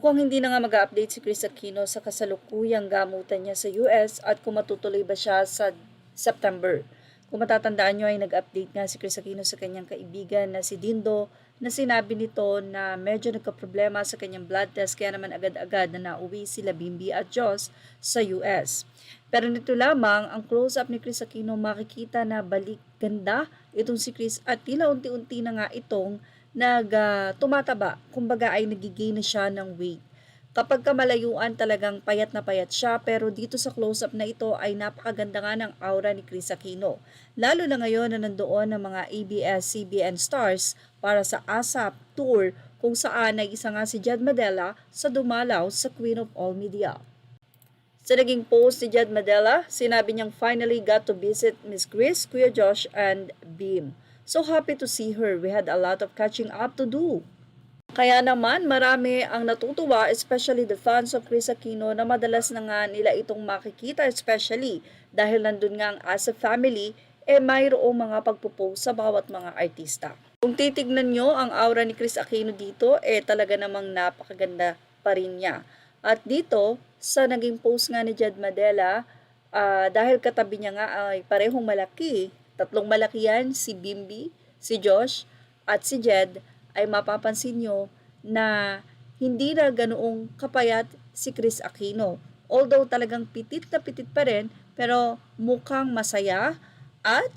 Mukhang hindi na nga mag-update si Chris Aquino sa kasalukuyang gamutan niya sa US at kung matutuloy ba siya sa September. Kung matatandaan nyo ay nag-update nga si Chris Aquino sa kanyang kaibigan na si Dindo na sinabi nito na medyo nagka-problema sa kanyang blood test kaya naman agad-agad na nauwi sila Bimbi at Joss sa US. Pero nito lamang ang close-up ni Chris Aquino makikita na balik ganda itong si Chris at tila unti-unti na nga itong tumataba, kumbaga ay nagigain na siya ng weight. Kapag kamalayuan talagang payat na payat siya pero dito sa close-up na ito ay napakaganda nga ng aura ni Chris Aquino. Lalo na ngayon na nandoon ng mga ABS-CBN stars para sa ASAP Tour kung saan ay isa nga si Jed Madela sa dumalaw sa Queen of All Media. Sa naging post ni Jed Madela, sinabi niyang finally got to visit Miss Chris, Kuya Josh, and Beam. So happy to see her. We had a lot of catching up to do. Kaya naman marami ang natutuwa, especially the fans of Chris Aquino na madalas na nga nila itong makikita, especially dahil nandun nga ang as a family, mayroong mga pagpo-post sa bawat mga artista. Kung titignan nyo ang aura ni Chris Aquino dito, talaga namang napakaganda pa rin niya. At dito, sa naging post nga ni Jed Madela, dahil katabi niya nga ay parehong malaki, tatlong malaki yan, si Bimbi, si Josh, at si Jed, ay mapapansin nyo na hindi na ganoong kapayat si Chris Aquino. Although talagang pitit na pitit pa rin, pero mukhang masaya at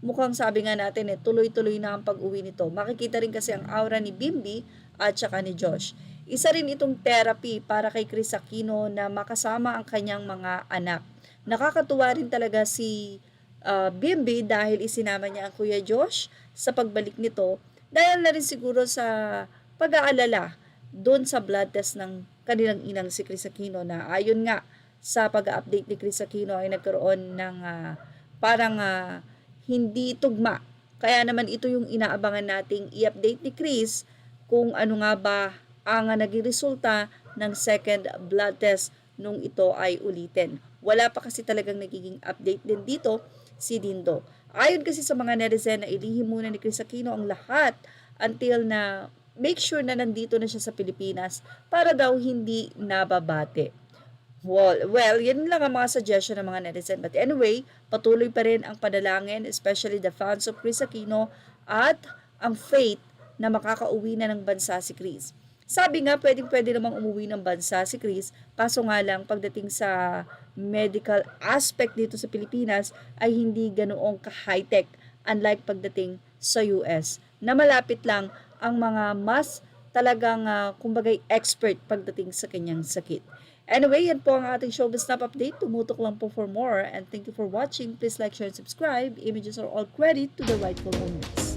mukhang sabi nga natin tuloy-tuloy na ang pag-uwi nito. Makikita rin kasi ang aura ni Bimbi at saka ni Josh. Isa rin itong therapy para kay Chris Aquino na makasama ang kanyang mga anak. Nakakatuwa rin talaga si Bimbi dahil isinama niya ang Kuya Josh sa pagbalik nito dahil na rin siguro sa pag-aalala doon sa blood test ng kanilang inang si Chris Aquino na ayon nga sa pag-update ni Chris Aquino ay nagkaroon ng parang hindi tugma. Kaya naman ito yung inaabangan nating i-update ni Chris kung ano nga ba ang naging resulta ng second blood test nung ito ay ulitin. Wala pa kasi talagang nagiging update din dito si Dindo. Ayon kasi sa mga netizen na ilihim muna ni Chris Aquino ang lahat until na make sure na nandito na siya sa Pilipinas para daw hindi nababate. Well, yan lang ang mga suggestion ng mga netizen. But anyway, patuloy pa rin ang padalangin, especially the fans of Chris Aquino at ang faith na makakauwi na ng bansa si Chris. Sabi nga, pwede namang umuwi ng bansa si Chris, kaso nga lang pagdating sa medical aspect dito sa Pilipinas ay hindi ganoong ka-high-tech unlike pagdating sa US na malapit lang ang mga mas talagang kumbagay expert pagdating sa kanyang sakit. Anyway, yan po ang ating Showbiz Snap Update. Tumutok lang po for more and thank you for watching. Please like, share, and subscribe. Images are all credit to the rightful owners.